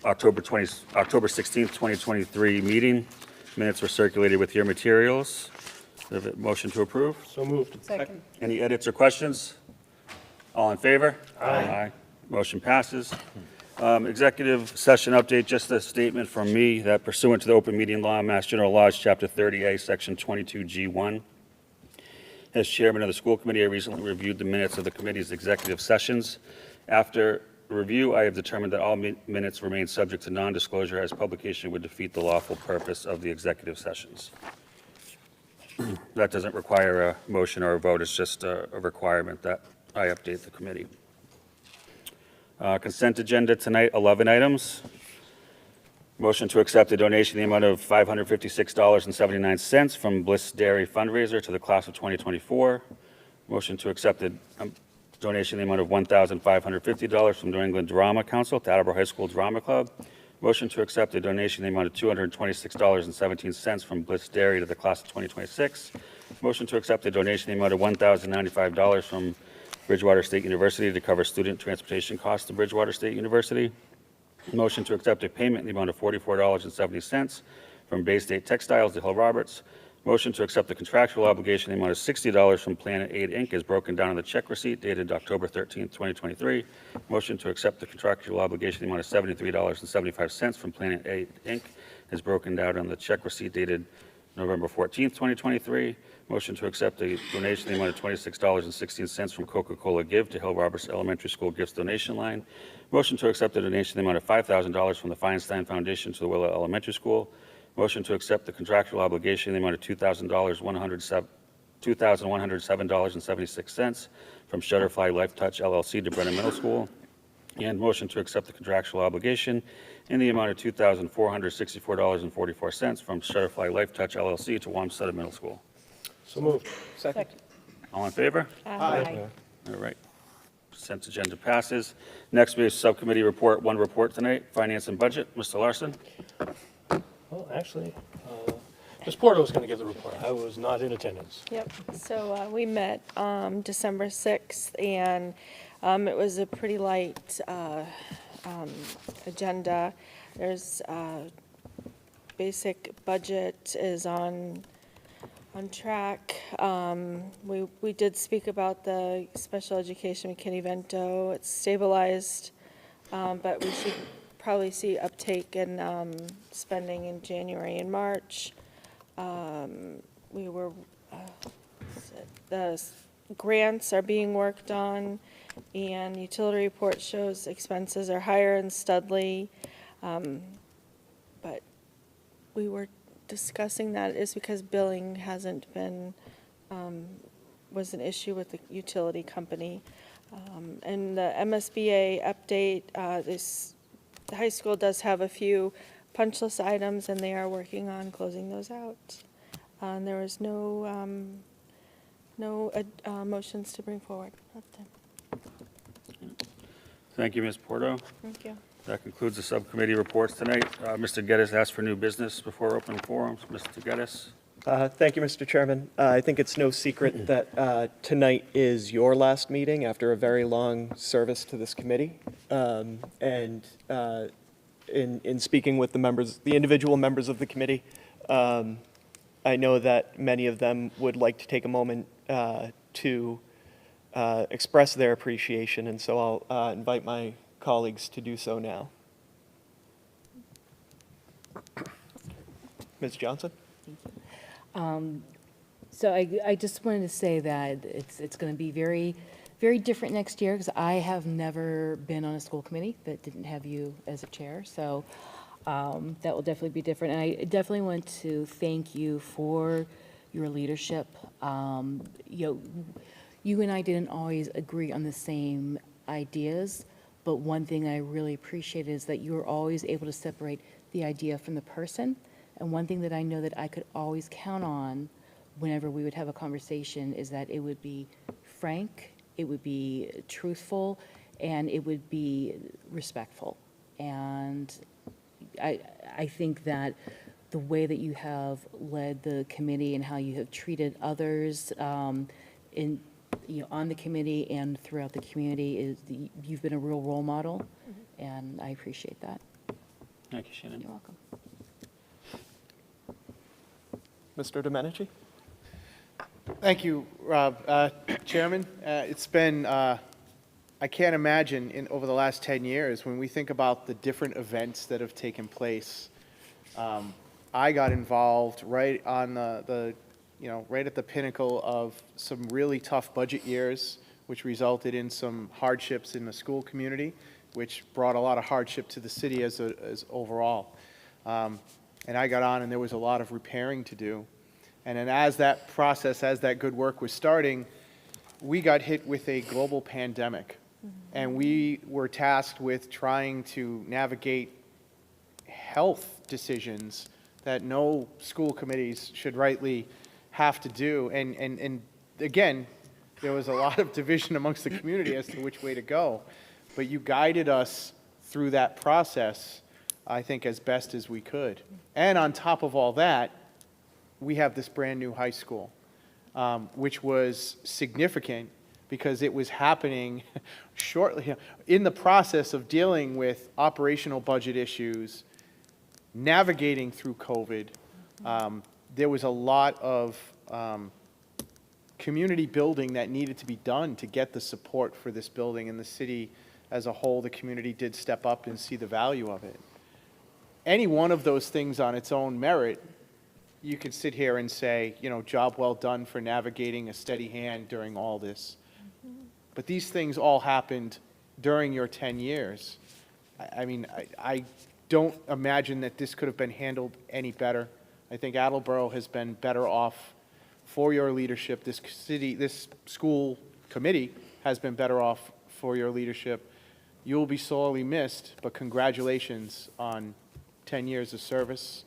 October 16th, 2023 meeting. Minutes were circulated with your materials. Do I have a motion to approve? So moved. Second. Any edits or questions? All in favor? Aye. Motion passes. Executive session update, just a statement from me that pursuant to the open meeting law, Mass General Laws, Chapter 30A, Section 22G1. As chairman of the school committee, I recently reviewed the minutes of the committee's executive sessions. After review, I have determined that all minutes remain subject to non-disclosure as publication would defeat the lawful purpose of the executive sessions. That doesn't require a motion or a vote, it's just a requirement that I update the committee. Consent agenda tonight, 11 items. Motion to accept a donation in the amount of $556.79 from Bliss Dairy fundraiser to the class of 2024. Motion to accept a donation in the amount of $1,550 from New England Drama Council to Attleboro High School Drama Club. Motion to accept a donation in the amount of $226.17 from Bliss Dairy to the class of 2026. Motion to accept a donation in the amount of $1,095 from Bridgewater State University to cover student transportation costs to Bridgewater State University. Motion to accept a payment in the amount of $44.70 from Bay State Textiles to Hill Roberts. Motion to accept the contractual obligation in the amount of $60 from Planet Aid, Inc. is broken down on the check receipt dated October 13, 2023. Motion to accept the contractual obligation in the amount of $73.75 from Planet Aid, Inc. is broken down on the check receipt dated November 14, 2023. Motion to accept a donation in the amount of $26.16 from Coca-Cola Give to Hill Roberts Elementary School Gifts donation line. Motion to accept a donation in the amount of $5,000 from the Feinstein Foundation to the Willow Elementary School. Motion to accept the contractual obligation in the amount of $2,107.76 from Shutterfly Life Touch LLC to Brennan Middle School. And motion to accept the contractual obligation in the amount of $2,464.44 from Shutterfly Life Touch LLC to Wamsutta Middle School. So moved. Second. All in favor? Aye. All right. Consent agenda passes. Next, we have subcommittee report, one report tonight, finance and budget. Mr. Larson? Well, actually, Ms. Porter was going to give the report. I was not in attendance. Yep, so we met December 6th, and it was a pretty light agenda. There's basic budget is on track. We did speak about the special education McKinney-Vento. It's stabilized, but we should probably see uptake in spending in January and March. We were, the grants are being worked on, and utility report shows expenses are higher in Studley. But we were discussing that is because billing hasn't been, was an issue with the utility company. And the MSBA update, the high school does have a few punch list items, and they are working on closing those out. And there was no motions to bring forward. Thank you, Ms. Porto. Thank you. That concludes the subcommittee reports tonight. Mr. Geddes asked for new business before opening forums. Mr. Geddes? Thank you, Mr. Chairman. I think it's no secret that tonight is your last meeting after a very long service to this committee. In speaking with the members, the individual members of the committee, I know that many of them would like to take a moment to express their appreciation, and so I'll invite my colleagues to do so now. Ms. Johnson? So I just wanted to say that it's going to be very, very different next year, because I have never been on a school committee that didn't have you as a chair. So that will definitely be different. And I definitely want to thank you for your leadership. You and I didn't always agree on the same ideas, but one thing I really appreciate is that you were always able to separate the idea from the person. And one thing that I know that I could always count on whenever we would have a conversation is that it would be frank, it would be truthful, and it would be respectful. And I think that the way that you have led the committee and how you have treated others on the committee and throughout the community you've been a real role model, and I appreciate that. Thank you, Shannon. You're welcome. Mr. Domenici? Thank you, Rob. Chairman, it's been, I can't imagine over the last 10 years, when we think about the different events that have taken place, I got involved right on right at the pinnacle of some really tough budget years, which resulted in some hardships in the school community, which brought a lot of hardship to the city as overall. And I got on, and there was a lot of repairing to do. And then as that process, as that good work was starting, we got hit with a global pandemic. And we were tasked with trying to navigate health decisions that no school committees should rightly have to do. And again, there was a lot of division amongst the community as to which way to go. But you guided us through that process, I think, as best as we could. And on top of all that, we have this brand-new high school, which was significant because it was happening shortly in the process of dealing with operational budget issues, navigating through COVID. There was a lot of community building that needed to be done to get the support for this building, and the city as a whole, the community did step up and see the value of it. Any one of those things on its own merit, you could sit here and say, job well done for navigating a steady hand during all this. But these things all happened during your 10 years. I don't imagine that this could have been handled any better. I think Attleboro has been better off for your leadership. This school committee has been better off for your leadership. You will be sorely missed, but congratulations on 10 years of service.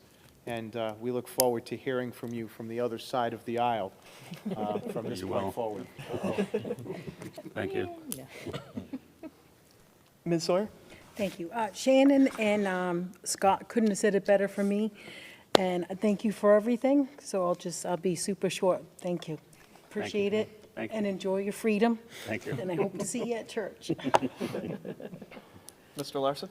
And we look forward to hearing from you from the other side of the aisle from this point forward. Thank you. Ms. Sawyer? Thank you. Shannon and Scott couldn't have said it better for me. And thank you for everything. So I'll be super short. Thank you. Appreciate it. Thank you. And enjoy your freedom. Thank you. And I hope to see you at church. Mr. Larson?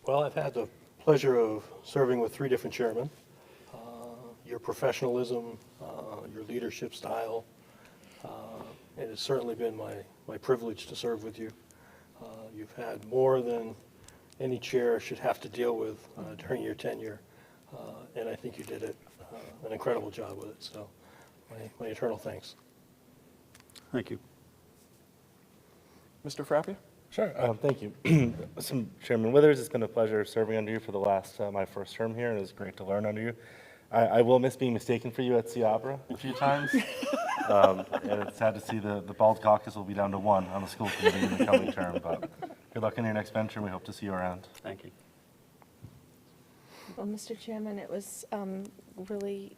Well, I've had the pleasure of serving with 3 different chairmen. Your professionalism, your leadership style, it has certainly been my privilege to serve with you. You've had more than any chair should have to deal with during your tenure. And I think you did an incredible job with it. So my eternal thanks. Thank you. Mr. Frappia? Sure, thank you. So, Chairman Withers, it's been a pleasure serving under you for the last, my first term here, and it was great to learn under you. I will miss being mistaken for you at Seabra a few times. And it's sad to see the bald caucus will be down to 1 on the school committee in the coming term, but good luck in your next venture, and we hope to see you around. Thank you. Well, Mr. Chairman, it was really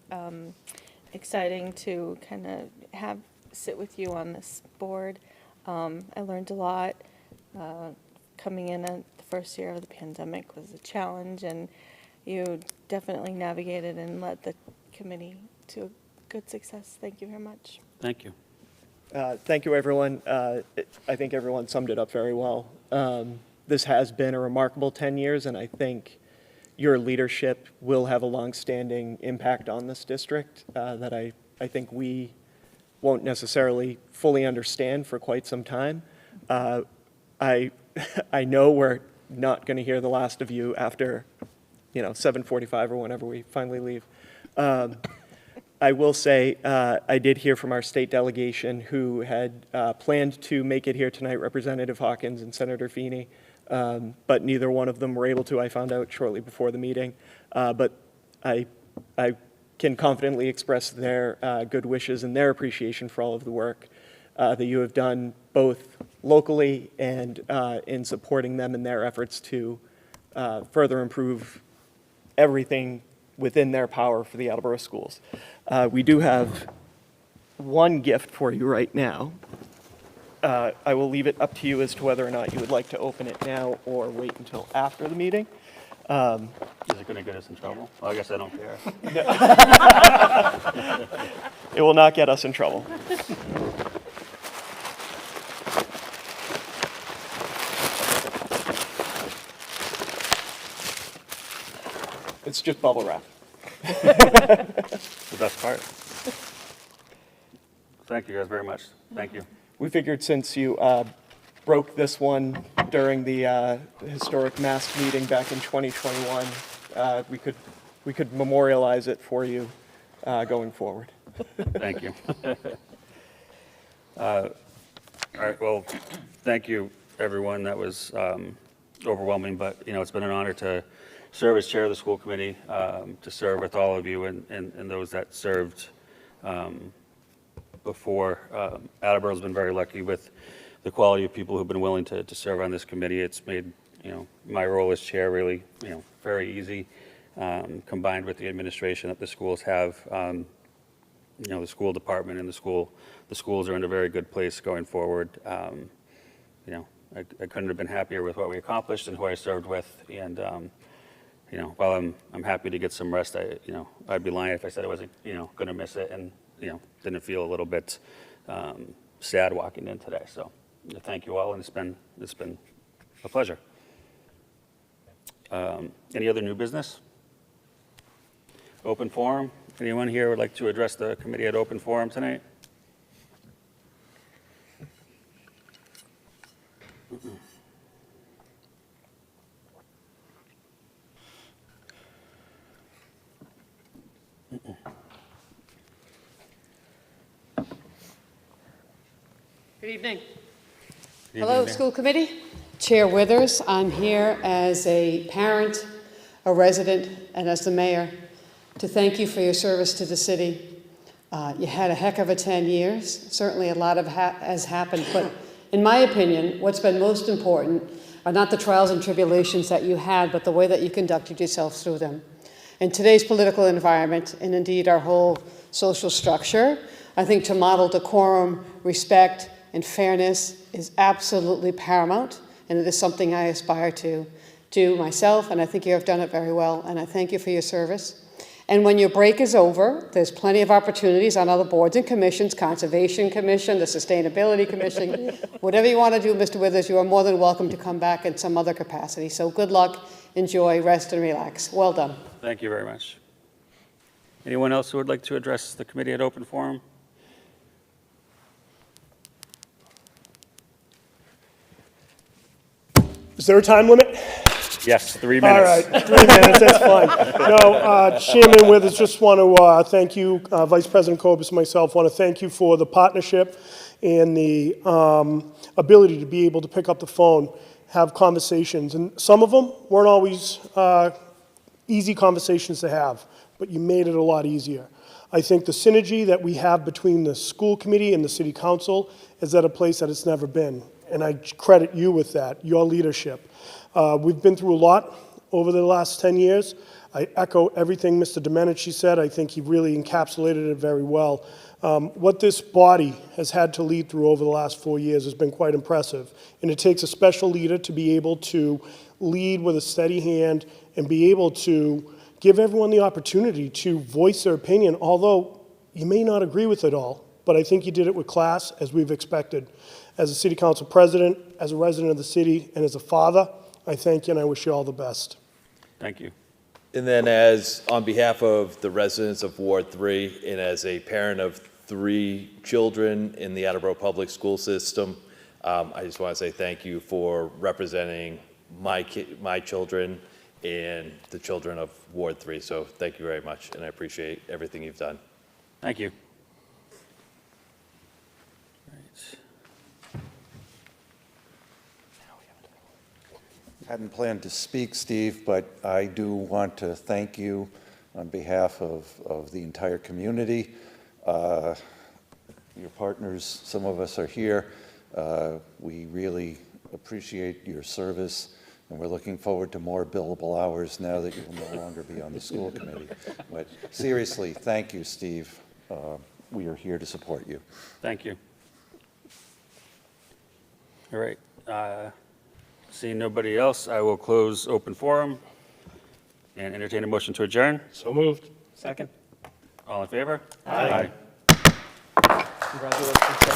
exciting to kind of sit with you on this board. I learned a lot. Coming in at the first year of the pandemic was a challenge, and you definitely navigated and led the committee to a good success. Thank you very much. Thank you. Thank you, everyone. I think everyone summed it up very well. This has been a remarkable 10 years, and I think your leadership will have a long-standing impact on this district that I think we won't necessarily fully understand for quite some time. I know we're not going to hear the last of you after, 7:45 or whenever we finally leave. I will say I did hear from our state delegation who had planned to make it here tonight, Representative Hawkins and Senator Feeney, but neither one of them were able to. I found out shortly before the meeting. But I can confidently express their good wishes and their appreciation for all of the work that you have done, both locally and in supporting them in their efforts to further improve everything within their power for the Attleboro schools. We do have one gift for you right now. I will leave it up to you as to whether or not you would like to open it now or wait until after the meeting. Is it going to get us in trouble? Well, I guess I don't care. It will not get us in trouble. It's just bubble wrap. The best part. Thank you guys very much. Thank you. We figured since you broke this one during the historic mask meeting back in 2021, we could memorialize it for you going forward. Thank you. All right, well, thank you, everyone. That was overwhelming, but, it's been an honor to serve as chair of the school committee, to serve with all of you and those that served before. Attleboro's been very lucky with the quality of people who've been willing to serve on this committee. It's made, my role as chair really, very easy, combined with the administration that the schools have. The school department and the schools are in a very good place going forward. I couldn't have been happier with what we accomplished and who I served with. And, while I'm happy to get some rest, I'd be lying if I said I wasn't, going to miss it and, didn't feel a little bit sad walking in today. So thank you all, and it's been a pleasure. Any other new business? Open forum? Anyone here would like to address the committee at open forum tonight? Good evening. Hello, Hello, school committee. Chair Withers, I'm here as a parent, a resident, and as the mayor to thank you for your service to the city. You had a heck of a 10 years. Certainly a lot has happened, but in my opinion, what's been most important are not the trials and tribulations that you had, but the way that you conducted yourself through them. In today's political environment, and indeed our whole social structure, I think to model decorum, respect, and fairness is absolutely paramount, and it is something I aspire to do myself, and I think you have done it very well, and I thank you for your service. And when your break is over, there's plenty of opportunities on other boards and commissions, Conservation Commission, the Sustainability Commission, whatever you want to do, Mr. Withers, you are more than welcome to come back in some other capacity. So good luck, enjoy, rest, and relax. Well done. Thank you very much. Anyone else who would like to address the committee at open forum? Is there a time limit? Yes, 3 All minutes. right, 3 minutes, that's fine. No, Chairman Withers, just want to thank you, Vice President Cobus and myself, want to thank you for the partnership and the ability to be able to pick up the phone, have conversations. And some of them weren't always easy conversations to have, but you made it a lot easier. I think the synergy that we have between the school committee and the city council is at a place that it's never been. And I credit you with that, your leadership. We've been through a lot over the last 10 years. I echo everything Mr. Domenici said. I think he really encapsulated it very well. What this body has had to lead through over the last 4 years has been quite impressive. And it takes a special leader to be able to lead with a steady hand and be able to give everyone the opportunity to voice their opinion, although you may not agree with it all. But I think you did it with class, as we've expected. As a city council president, as a resident of the city, and as a father, I thank you and I wish you all the best. Thank you. And then on behalf of the residents of Ward 3 and as a parent of 3 children in the Attleboro Public School System, I just want to say thank you for representing my children and the children of Ward 3. So thank you very much, and I appreciate everything you've done. Thank you. Hadn't planned to speak, Steve, but I do want to thank you on behalf of the entire community. Your partners, some of us are here. We really appreciate your service, and we're looking forward to more billable hours now that you will no longer be on the school committee. But seriously, thank you, Steve. We are here to support you. Thank you. All right. Seeing nobody else, I will close open forum and entertain a motion to adjourn. So moved. Second. All in favor? Aye. Congratulations, sir.